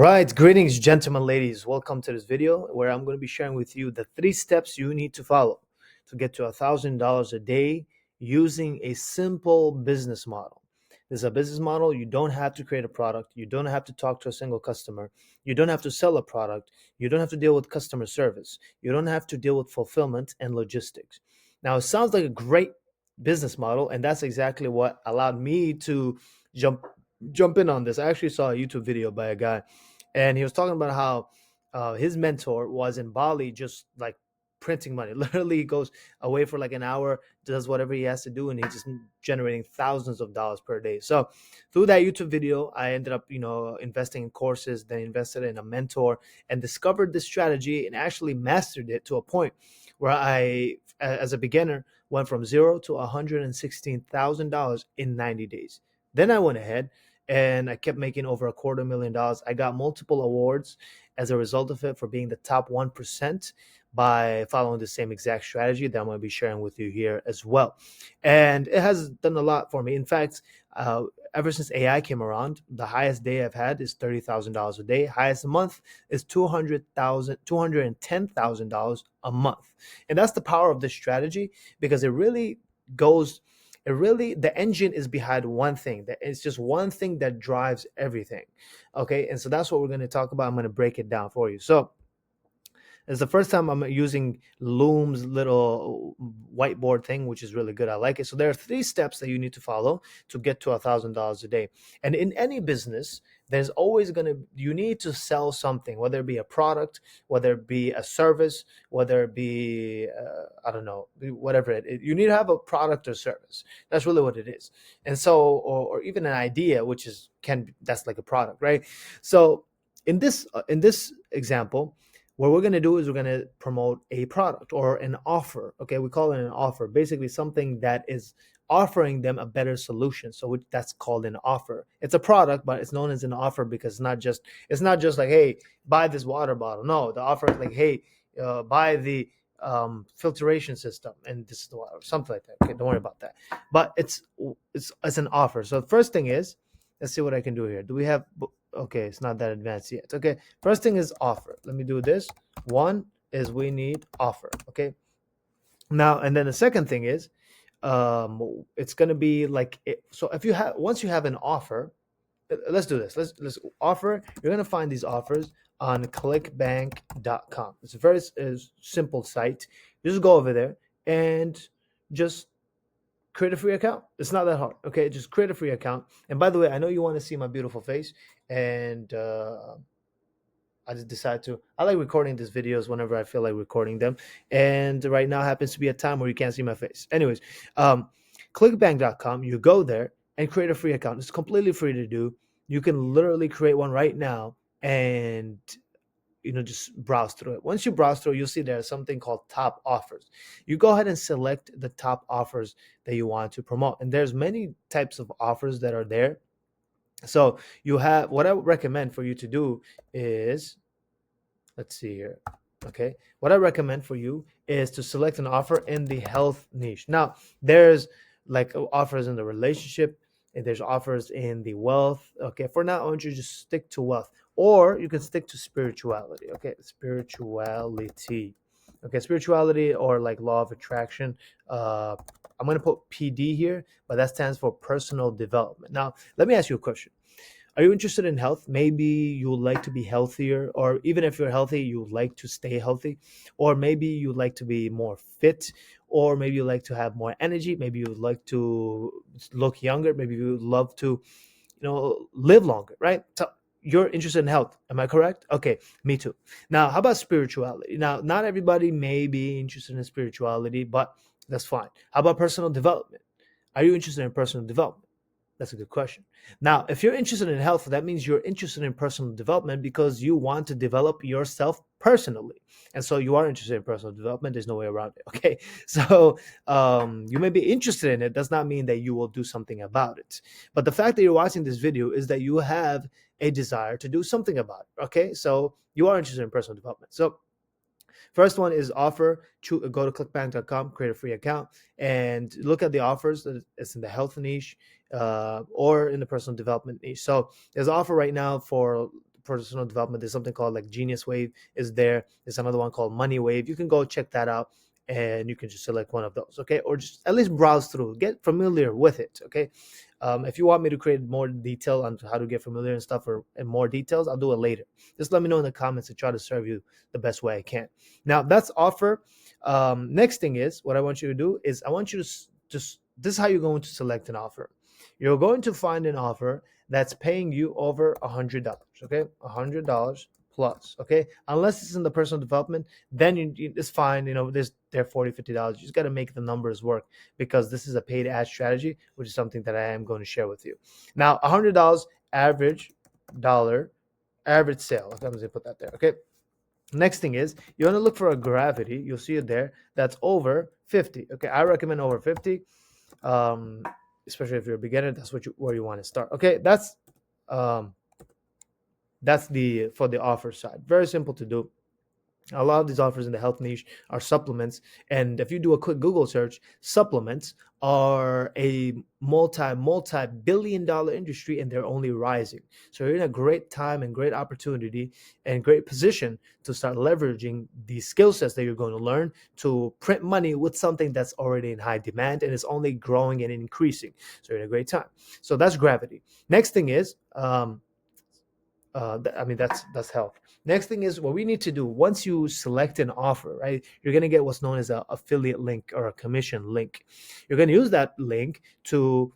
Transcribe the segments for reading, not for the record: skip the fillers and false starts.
Right, greetings, gentlemen, ladies. Welcome to this video where I'm going to be sharing with you the 3 steps you need to follow to get to $1,000 a day using a simple business model. This is a business model. You don't have to create a product. You don't have to talk to a single customer. You don't have to sell a product. You don't have to deal with customer service. You don't have to deal with fulfillment and logistics. Now, it sounds like a great business model, and that's exactly what allowed me to jump jump in on this. I actually saw a YouTube video by a guy, and he was talking about how his mentor was in Bali, just like printing money. Literally, he goes away for like an hour, does whatever he has to do, and he's just generating thousands of dollars per day. So, through that YouTube video, I ended up, investing in courses, then invested in a mentor, and discovered this strategy and actually mastered it to a point where as a beginner, went from zero to $116,000 in 90 days. Then I went ahead and I kept making over $250,000. I got multiple awards as a result of it for being the top 1% by following the same exact strategy that I'm going to be sharing with you here as well. And it has done a lot for me. In fact, ever since AI came around, the highest day I've had is $30,000 a day. Highest month is $210,000 a month. And that's the power of this strategy, because goes the engine is behind one thing. That it's just one thing that drives everything. Okay, and so that's what we're going to talk about. I'm going to break it down for you. So it's the first time I'm using Loom's little whiteboard thing, which is really good. I like it. So there are 3 steps that you need to follow to get to $1,000 a day. And in any business, you need to sell something, whether it be a product, whether it be a service, whether it be, I don't know, whatever you need to have a product or service. That's really what it is. And so, or even an idea, that's like a product, right? So in this example, what we're going to do is we're going to promote a product or an offer. Okay, we call it an offer, basically something that is offering them a better solution. So that's called an offer. It's a product, but it's known as an offer because it's not just like, hey, buy this water bottle. No, the offer is like, hey, buy the filtration system, and this is the water, something like that. Okay, don't worry about that. But it's an offer. So the first thing is, let's see what I can do here. Do we have? Okay, it's not that advanced yet. Okay, first thing is offer. Let me do this. One is we need offer. Okay, now, and then the second thing is, it's gonna be like it. So if you have once you have an offer, let's do this. Let's offer. You're gonna find these offers on clickbank.com. It's a very simple site. Just go over there and just create a free account. It's not that hard. Okay, just create a free account. And by the way, I know you want to see my beautiful face, and I just decided to. I like recording these videos whenever I feel like recording them, and right now happens to be a time where you can't see my face. Anyways, clickbank.com. You go there and create a free account. It's completely free to do. You can literally create one right now, and just browse through it. Once you browse through, you'll see there's something called top offers. You go ahead and select the top offers that you want to promote, and there's many types of offers that are there. So you have, what I would recommend for you to do is, let's see here. Okay, what I recommend for you is to select an offer in the health niche. Now, there's like offers in the relationship, and there's offers in the wealth. Okay, for now, I want you to just stick to wealth, or you can stick to spirituality. Okay, spirituality. Okay, spirituality, or like law of attraction. I'm going to put PD here, but that stands for personal development. Now, let me ask you a question. Are you interested in health? Maybe you would like to be healthier, or even if you're healthy, you would like to stay healthy, or maybe you'd like to be more fit, or maybe you like to have more energy. Maybe you would like to look younger. Maybe you would love to, live longer, right? So you're interested in health. Am I correct? Okay, me too. Now, how about spirituality? Now, not everybody may be interested in spirituality, but that's fine. How about personal development? Are you interested in personal development? That's a good question. Now, if you're interested in health, that means you're interested in personal development because you want to develop yourself personally. And so you are interested in personal development. There's no way around it. Okay. So you may be interested in it, does not mean that you will do something about it. But the fact that you're watching this video is that you have a desire to do something about it. Okay. So you are interested in personal development. So first one is offer. Go to clickbank.com, create a free account, and look at the offers. It's in the health niche or in the personal development niche. So there's an offer right now for personal development. There's something called like Genius Wave is there. There's another one called Money Wave. You can go check that out, and you can just select one of those, okay? Or just at least browse through, get familiar with it, okay? If you want me to create more detail on how to get familiar and stuff, or and more details, I'll do it later. Just let me know in the comments and try to serve you the best way I can. Now that's offer. Next thing is, what I want you to do is I want you to just, this is how you're going to select an offer. You're going to find an offer that's paying you over $100, okay? $100 plus, okay? Unless it's in the personal development, then it's fine. There's they're $40, $50. You just got to make the numbers work, because this is a paid ad strategy, which is something that I am going to share with you. Now, $100 average dollar average sale. Okay, I'm going to put that there, okay? Next thing is, you want to look for a gravity. You'll see it there. That's over 50. Okay, I recommend over 50, um, especially if you're a beginner. That's where you want to start. Okay, um, that's the for the offer side. Very simple to do. A lot of these offers in the health niche are supplements, and if you do a quick Google search, supplements are a multi billion-dollar industry, and they're only rising. So you're in a great time and great opportunity and great position to start leveraging the skill sets that you're going to learn to print money with something that's already in high demand and is only growing and increasing. So you're in a great time. So that's gravity. Next thing is, that's health. Next thing is, what we need to do once you select an offer, right? You're going to get what's known as a affiliate link or a commission link. You're going to use that link to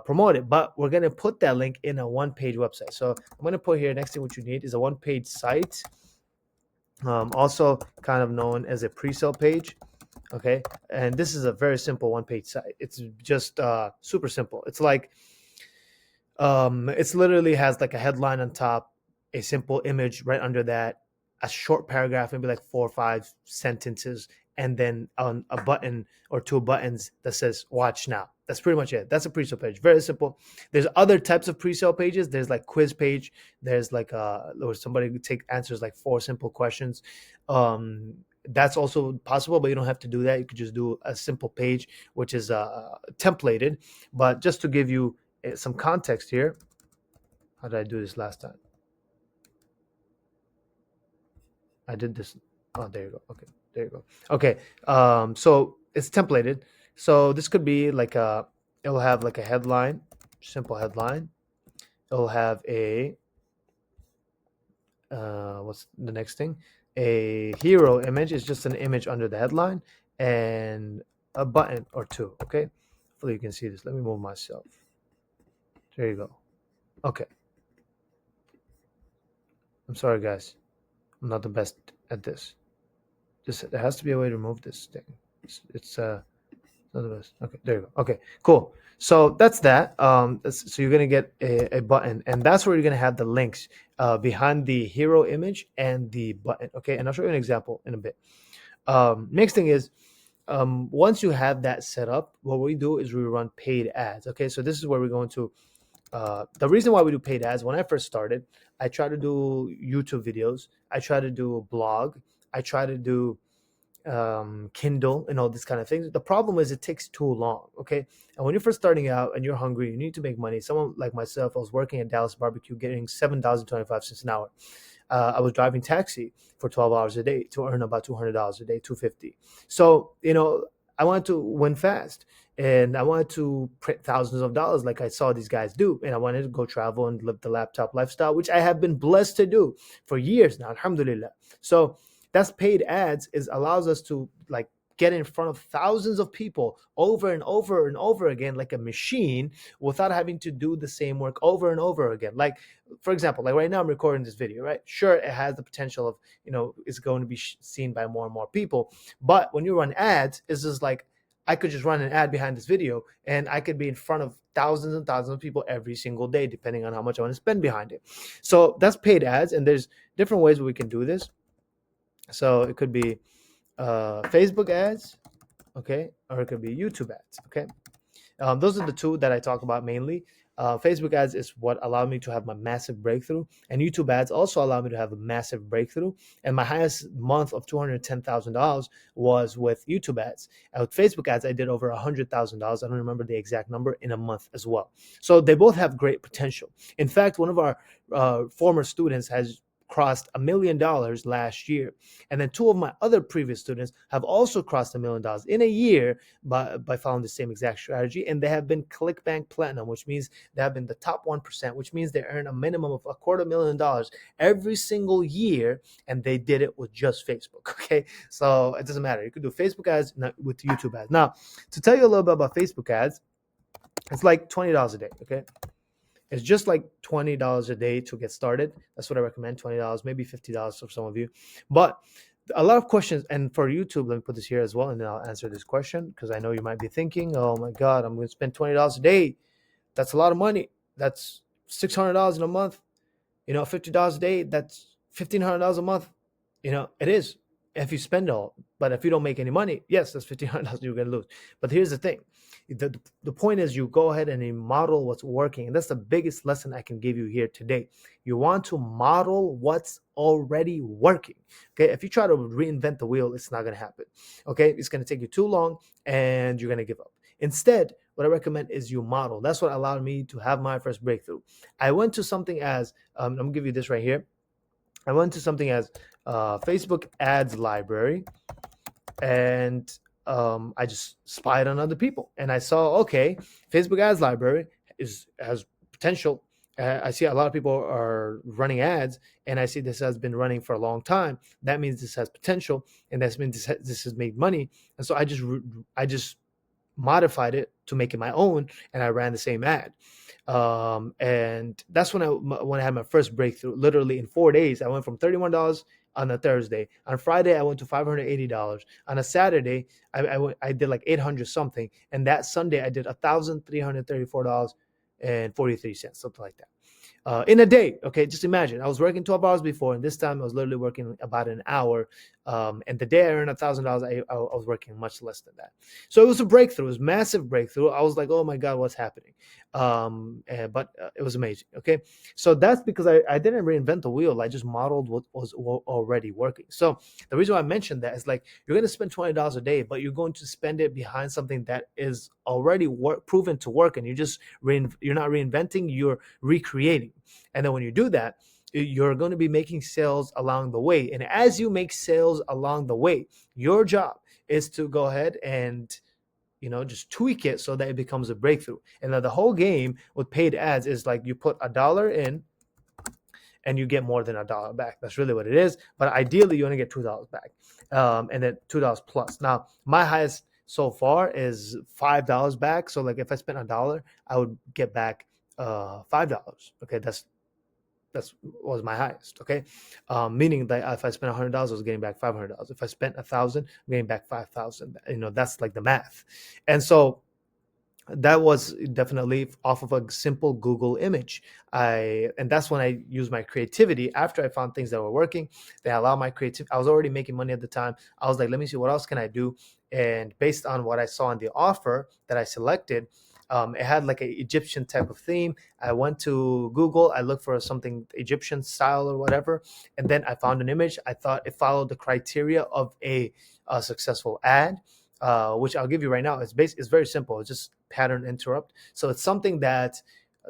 promote it, but we're going to put that link in a one-page website. So I'm going to put here, next thing what you need is a one-page site, also kind of known as a pre-sale page. Okay, and this is a very simple one-page site. It's just super simple. It's like, it's literally has like a headline on top, a simple image right under that, a short paragraph, maybe like 4 or 5 sentences, and then on a button or 2 buttons that says "Watch now." That's pretty much it. That's a pre-sale page. Very simple. There's other types of pre-sale pages. There's like quiz page. There's like where somebody would take answers like 4 simple questions. That's also possible, but you don't have to do that. You could just do a simple page, which is templated. But just to give you some context here. How did I do this last time? I did this. Oh, there you go. Okay, there you go. Okay, so it's templated. So this could be like it'll have like a headline, simple headline. It'll have a what's the next thing? A hero image is just an image under the headline, and a button or two. Okay, hopefully you can see this. Let me move myself. There you go. Okay. I'm sorry, guys. I'm not the best at this. There has to be a way to remove this thing. It's not the best. Okay, there you go. Okay, cool. So that's that. So you're gonna get a button, and that's where you're gonna have the links behind the hero image and the button. Okay, and I'll show you an example in a bit. Next thing is, once you have that set up, what we do is we run paid ads. Okay, so this is where we're going to. The reason why we do paid ads, when I first started, I try to do YouTube videos. I try to do a blog. I try to do Kindle and all these kind of things. The problem is it takes too long. Okay. And when you're first starting out and you're hungry, you need to make money. Someone like myself, I was working at Dallas Barbecue getting $7.25 an hour. I was driving taxi for 12 hours a day to earn about $200 a day, 250. So, I wanted to win fast, and I wanted to print thousands of dollars like I saw these guys do. And I wanted to go travel and live the laptop lifestyle, which I have been blessed to do for years now. Alhamdulillah. So that's paid ads is allows us to like get in front of thousands of people over and over and over again like a machine, without having to do the same work over and over again. Like, for example, like right now I'm recording this video, right? Sure, it has the potential of, it's going to be seen by more and more people. But when you run ads, it's just like, I could just run an ad behind this video and I could be in front of thousands and thousands of people every single day, depending on how much I want to spend behind it. So that's paid ads, and there's different ways we can do this. So it could be Facebook ads, okay, or it could be YouTube ads, okay. Those are the two that I talk about mainly. Facebook ads is what allowed me to have my massive breakthrough, and YouTube ads also allowed me to have a massive breakthrough. And my highest month of $210,000 was with YouTube ads. And with Facebook ads, I did over $100,000. I don't remember the exact number, in a month as well. So they both have great potential. In fact, one of our former students has crossed $1 million last year, and then two of my other previous students have also crossed $1 million in a year by following the same exact strategy, and they have been ClickBank Platinum, which means they have been the top 1%, which means they earn a minimum of $250,000 every single year, and they did it with just Facebook. Okay, so it doesn't matter. You could do Facebook ads with YouTube ads. Now, to tell you a little bit about Facebook ads, it's like $20 a day. Okay, it's just like $20 a day to get started. That's what I recommend. $20, maybe $50 for some of you. But a lot of questions, and for YouTube, let me put this here as well, and then I'll answer this question, because I know you might be thinking, oh my God, I'm going to spend $20 a day. That's a lot of money. That's $600 in a month. $50 a day, that's $1,500 a month. It is, if you spend all. But if you don't make any money, yes, that's $1,500 you're going to lose. But here's the thing. The point is, you go ahead and you model what's working. And that's the biggest lesson I can give you here today. You want to model what's already working. Okay. If you try to reinvent the wheel, it's not going to happen. Okay. It's going to take you too long and you're going to give up. Instead, what I recommend is you model. That's what allowed me to have my first breakthrough. I went to something as, I'm going to give you this right here. I went to something as Facebook ads library, and I just spied on other people, and I saw, okay, Facebook ads library has potential. I see a lot of people are running ads, and I see this has been running for a long time. That means this has potential, and that means this has made money. And so I just modified it to make it my own, and I ran the same ad. And that's when I had my first breakthrough. Literally in 4 days, I went from $31 on a Thursday. On Friday, I went to $580. On a Saturday, I did like 800 something, and that Sunday I did $1,334.43, something like that. In a day. Okay, just imagine, I was working 12 hours before, and this time I was literally working about an hour. And the day I earned $1,000, I was working much less than that. So it was a breakthrough. It was a massive breakthrough. I was like, oh my God, what's happening? But it was amazing. Okay, so that's because I didn't reinvent the wheel. I just modeled what was already working. So the reason why I mentioned that is, like, you're going to spend $20 a day, but you're going to spend it behind something that is already proven to work, and you're not reinventing, you're recreating. And then when you do that, you're going to be making sales along the way. And as you make sales along the way, your job is to go ahead and just tweak it so that it becomes a breakthrough. And then the whole game with paid ads is like, you put $1 in and you get more than $1 back. That's really what it is. But ideally, you only get $2 back, and then $2 plus. Now, my highest so far is $5 back. So like, if I spent $1, I would get back $5. Okay, that's was my highest. Okay, meaning that if I spent $100, I was getting back $500. If I spent 1,000, I'm getting back 5,000. That's like the math. And so that was definitely off of a simple Google image. And that's when I used my creativity. After I found things that were working, they allowed my creativity. I was already making money at the time. I was like, let me see, what else can I do? And based on what I saw in the offer that I selected, it had like an Egyptian type of theme. I went to Google, I looked for something Egyptian style or whatever, and then I found an image. I thought it followed the criteria of a successful ad, which I'll give you right now. It's very simple. It's just pattern interrupt. So it's something that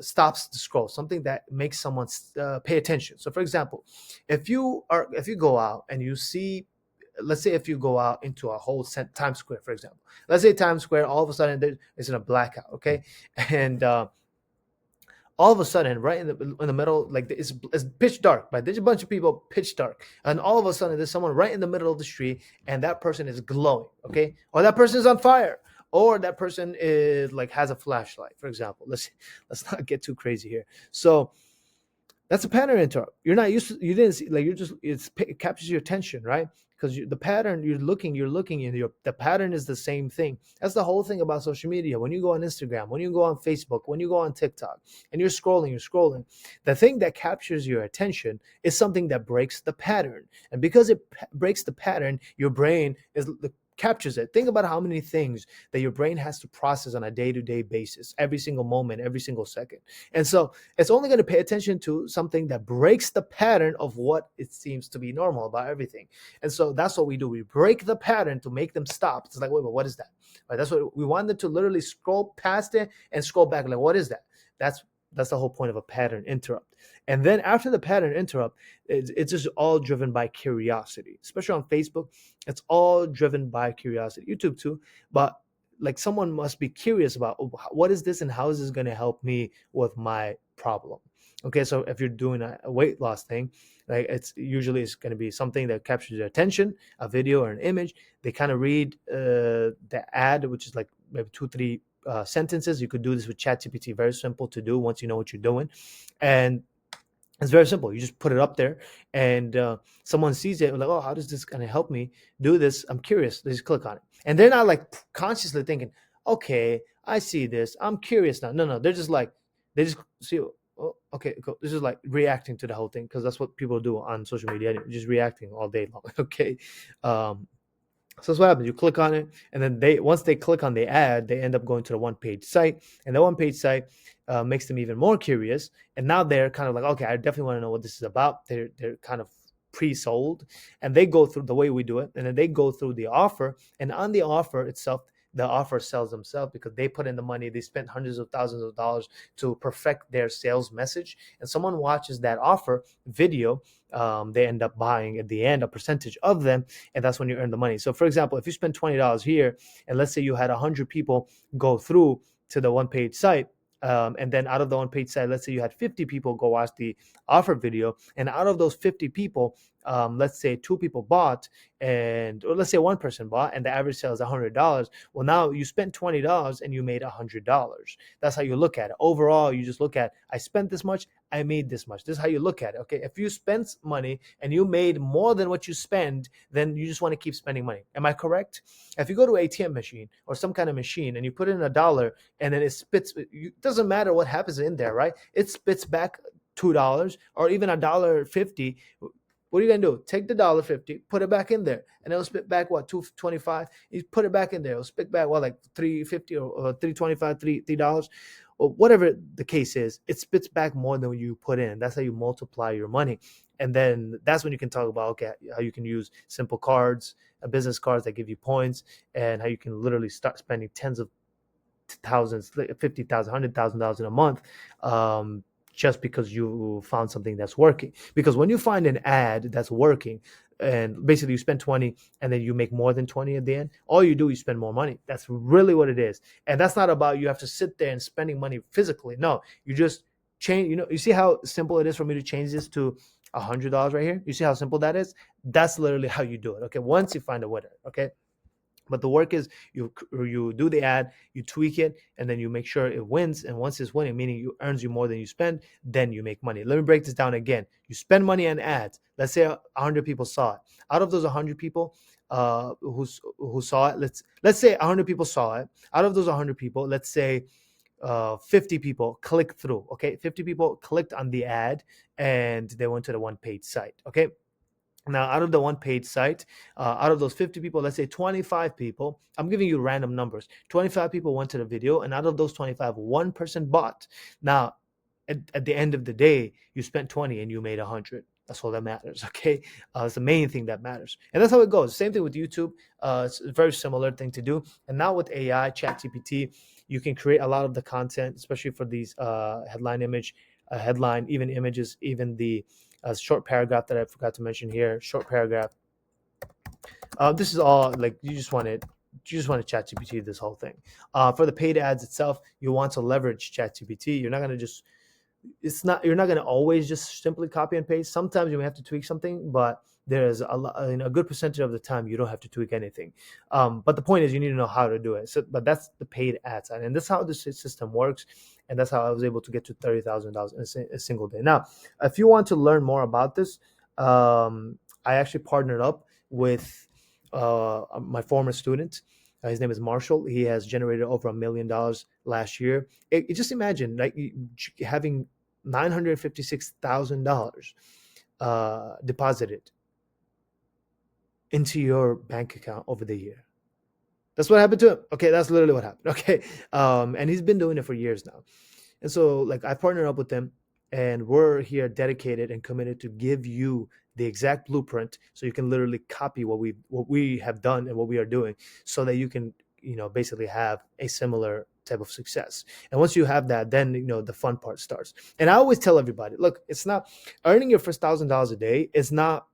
stops the scroll, something that makes someone pay attention. So for example, if you go out and you see, let's say if you go out into a whole Times Square, for example, let's say Times Square, all of a sudden it's in a blackout, okay? And all of a sudden, right in the middle, like it's pitch dark, but there's a bunch of people pitch dark, and all of a sudden there's someone right in the middle of the street, and that person is glowing, okay? Or that person is on fire, or that person is like has a flashlight, for example. Let's not get too crazy here. So that's a pattern interrupt. You're not used to, you didn't see, like, it captures your attention, right? Because the pattern, you're looking, and the pattern is the same thing. That's the whole thing about social media. When you go on Instagram, when you go on Facebook, when you go on TikTok, and you're scrolling, the thing that captures your attention is something that breaks the pattern. And because it breaks the pattern, your brain is captures it. Think about how many things that your brain has to process on a day-to-day basis, every single moment, every single second. And so it's only going to pay attention to something that breaks the pattern of what it seems to be normal about everything. And so that's what we do. We break the pattern to make them stop. It's like, wait, but what is that? Right? That's what we want them to literally scroll past it and scroll back. Like, what is that? That's that's the whole point of a pattern interrupt. And then after the pattern interrupt, it's just all driven by curiosity. Especially on Facebook, it's all driven by curiosity. YouTube too, but like someone must be curious about, oh, what is this and how is this going to help me with my problem. Okay, so if you're doing a weight loss thing, like it's going to be something that captures their attention, a video or an image. They kind of read the ad, which is like maybe 2 3 sentences. You could do this with ChatGPT. Very simple to do once you know what you're doing, and it's very simple. You just put it up there, and someone sees it, like, oh, how does this kind of help me do this? I'm curious. They just click on it, and they're not like consciously thinking, okay, I see this. I'm curious now. No, no, they're just like, they just see. Oh, okay, cool. This is like reacting to the whole thing because that's what people do on social media, anyway, just reacting all day long. Okay, um, so that's what happens. You click on it, and then they once they click on the ad, they end up going to the one-page site, and the one-page site makes them even more curious. And now they're kind of like, okay, I definitely want to know what this is about. They're kind of pre-sold, and they go through the way we do it, and then they go through the offer, and on the offer itself. The offer sells themselves because they put in the money. They spent hundreds of thousands of dollars to perfect their sales message. And someone watches that offer video, they end up buying at the end a percentage of them, and that's when you earn the money. So for example, if you spend $20 here, and let's say you had 100 people go through to the one page site, and then out of the one page site, let's say you had 50 people go watch the offer video, and out of those 50 people, let's say two people bought, and or let's say one person bought, and the average sale is $100. Well, now you spent $20 and you made $100. That's how you look at it. Overall, you just look at, I spent this much, I made this much. This is how you look at it. Okay, if you spent money and you made more than what you spend, then you just want to keep spending money. Am I correct? If you go to an ATM machine or some kind of machine and you put in $1, and then it spits, it doesn't matter what happens in there, right? It spits back $2 or even $1.50. What are you gonna do? Take the $1.50, put it back in there, and it'll spit back what, $2.25. You put it back in there, it'll spit back what, like $3.50 or $3.25, $3. Or whatever the case is, it spits back more than you put in. That's how you multiply your money. And then that's when you can talk about, okay, how you can use simple cards, business cards that give you points, and how you can literally start spending tens of thousands, like 50,000, $100,000 in a month, just because you found something that's working. Because when you find an ad that's working, and basically you spend 20 and then you make more than 20 at the end, all you do is spend more money. That's really what it is. And that's not about you have to sit there and spending money physically. No, you just change. You see how simple it is for me to change this to $100 right here. You see how simple that is. That's literally how you do it. Okay, once you find a winner. Okay, but the work is you do the ad, you tweak it, and then you make sure it wins. And once it's winning, meaning you earns you more than you spend, then you make money. Let me break this down again. You spend money on ads. Let's say 100 people saw it. Out of those 100 people who saw it, let's say 100 people saw it. Out of those 100 people, let's say 50 people clicked through. Okay, 50 people clicked on the ad and they went to the one page site. Okay, now, out of the one page site, out of those 50 people, let's say 25 people, I'm giving you random numbers. 25 people went to the video, and out of those 25, one person bought. Now, at the end of the day, you spent 20 and you made 100. That's all that matters, okay? It's the main thing that matters. And that's how it goes. Same thing with YouTube. It's a very similar thing to do. And now with AI, ChatGPT, you can create a lot of the content, especially for these headline, even images, even the short paragraph that I forgot to mention here. Short paragraph. This is all like you just want to chat GPT this whole thing. For the paid ads itself, you want to leverage chat GPT. You're not going to just you're not going to always just simply copy and paste. Sometimes you may have to tweak something, but there's a good percentage of the time you don't have to tweak anything. But the point is you need to know how to do it. So, but that's the paid ads, and that's how this system works. And that's how I was able to get to $30,000 in a single day. Now, if you want to learn more about this, I actually partnered up with my former student. His name is Marshall. He has generated over $1 million last year. Just imagine like having $956,000 deposited into your bank account over the year. That's what happened to him. Okay, that's literally what happened. Okay, and he's been doing it for years now. And so, like, I partnered up with them, and we're here dedicated and committed to give you the exact blueprint, so you can literally copy what we have done and what we are doing, so that you can, basically have a similar type of success. And once you have that, then the fun part starts. And I always tell everybody, look, it's not earning your first $1,000 a day. Is not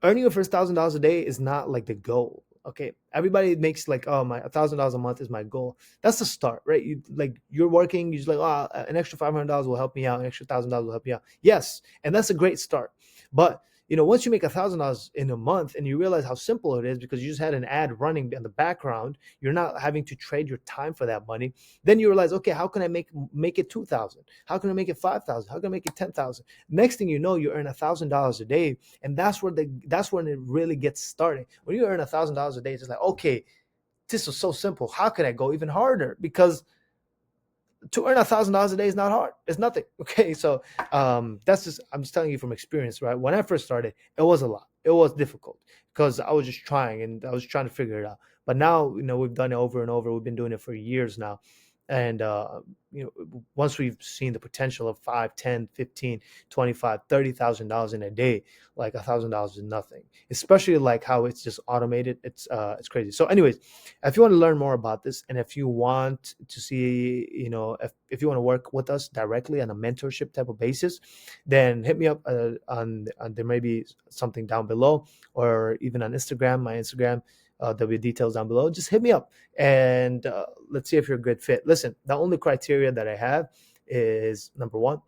earning your first $1,000 a day is not like the goal. Okay, everybody makes like, oh, my $1,000 a month is my goal. That's the start, right? You're working, you're just like, oh, an extra $500 will help me out, an extra $1,000 will help me out. Yes, and that's a great start. But once you make $1,000 in a month and you realize how simple it is because you just had an ad running in the background, you're not having to trade your time for that money. Then you realize, okay, how can I make it 2,000? How can I make it 5,000? How can I make it 10,000? Next thing you know, you earn $1,000 a day, and that's when it really gets started. When you earn $1,000 a day, it's just like, okay, this is so simple. How can I go even harder? Because to earn $1,000 a day is not hard. It's nothing. Okay, so that's just, I'm just telling you from experience, right? When I first started, it was a lot. It was difficult because I was just trying and I was trying to figure it out. But now, we've done it over and over. We've been doing it for years now, and once we've seen the potential of 5, 10, 15, 25, $30,000 in a day, like $1,000 is nothing. Especially like how it's just automated. It's crazy. So, anyways, if you want to learn more about this, and if you want to see, if you want to work with us directly on a mentorship type of basis, then hit me up on there may be something down below, or even on Instagram, my Instagram. There'll be details down below. Just hit me up, and let's see if you're a good fit. Listen, the only criteria that I have is, number one,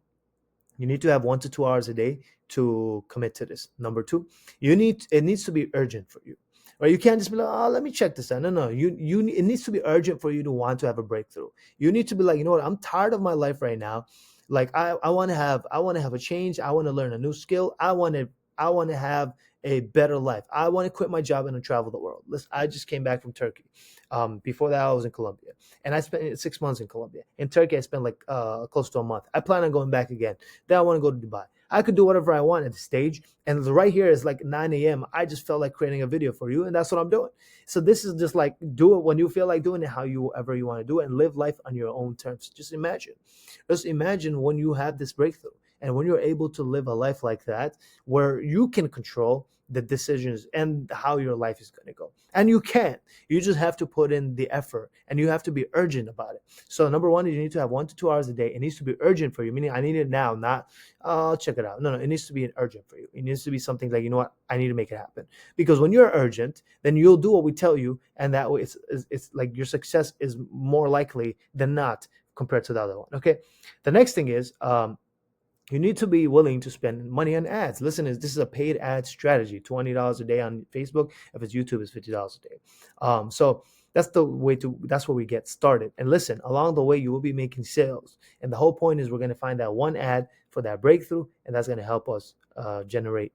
you need to have 1 to 2 hours a day to commit to this. Number two, it needs to be urgent for you. Right? You can't just be like, oh, let me check this out. No, no. It needs to be urgent for you to want to have a breakthrough. You need to be like, you know what, I'm tired of my life right now. Like, I want to have a change. I want to learn a new skill. I want to have a better life. I want to quit my job and travel the world. Listen, I just came back from Turkey. Before that, I was in Colombia, and I spent 6 months in Colombia. In Turkey, I spent like close to a month. I plan on going back again. Then I want to go to Dubai. I could do whatever I want at the stage. And right here is like 9 a.m. I just felt like creating a video for you, and that's what I'm doing. So this is just like, do it when you feel like doing it, however you want to do it, and live life on your own terms. Just imagine when you have this breakthrough, and when you're able to live a life like that, where you can control the decisions and how your life is going to go. And you can. You just have to put in the effort, and you have to be urgent about it. So number one is, you need to have 1 to 2 hours a day. It needs to be urgent for you, meaning I need it now, not, oh, I'll check it out. No, no, it needs to be an urgent for you. It needs to be something like, you know what, I need to make it happen. Because when you're urgent, then you'll do what we tell you, and that way it's like your success is more likely than not compared to the other one. Okay. The next thing is, you need to be willing to spend money on ads. Listen, this is a paid ad strategy. $20 a day on Facebook. If it's YouTube, it's $50 a day. So that's where we get started. And listen, along the way, you will be making sales. And the whole point is, we're going to find that one ad for that breakthrough, and that's going to help us generate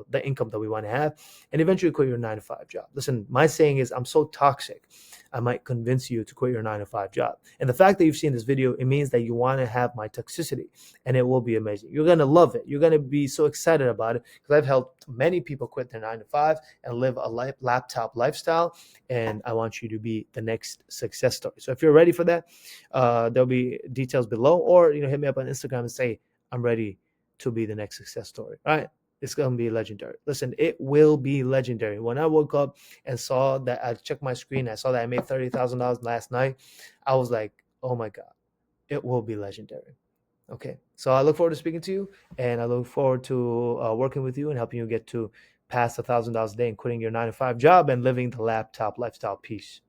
the income that we want to have, and eventually quit your 9 to 5 job. Listen, my saying is, I'm so toxic, I might convince you to quit your 9 to 5 job. And the fact that you've seen this video, it means that you want to have my toxicity, and it will be amazing. You're going to love it. You're going to be so excited about it, because I've helped many people quit their 9 to 5 and live a laptop lifestyle. And I want you to be the next success story. So if you're ready for that, there'll be details below, or hit me up on Instagram and say, I'm ready to be the next success story. All right. It's going to be legendary. Listen, it will be legendary. When I woke up and saw that, I checked my screen, I saw that I made $30,000 last night, I was like, oh my God, it will be legendary. Okay. So I look forward to speaking to you, and I look forward to working with you and helping you get to past $1,000 a day and quitting your 9 to 5 job and living the laptop lifestyle. Peace.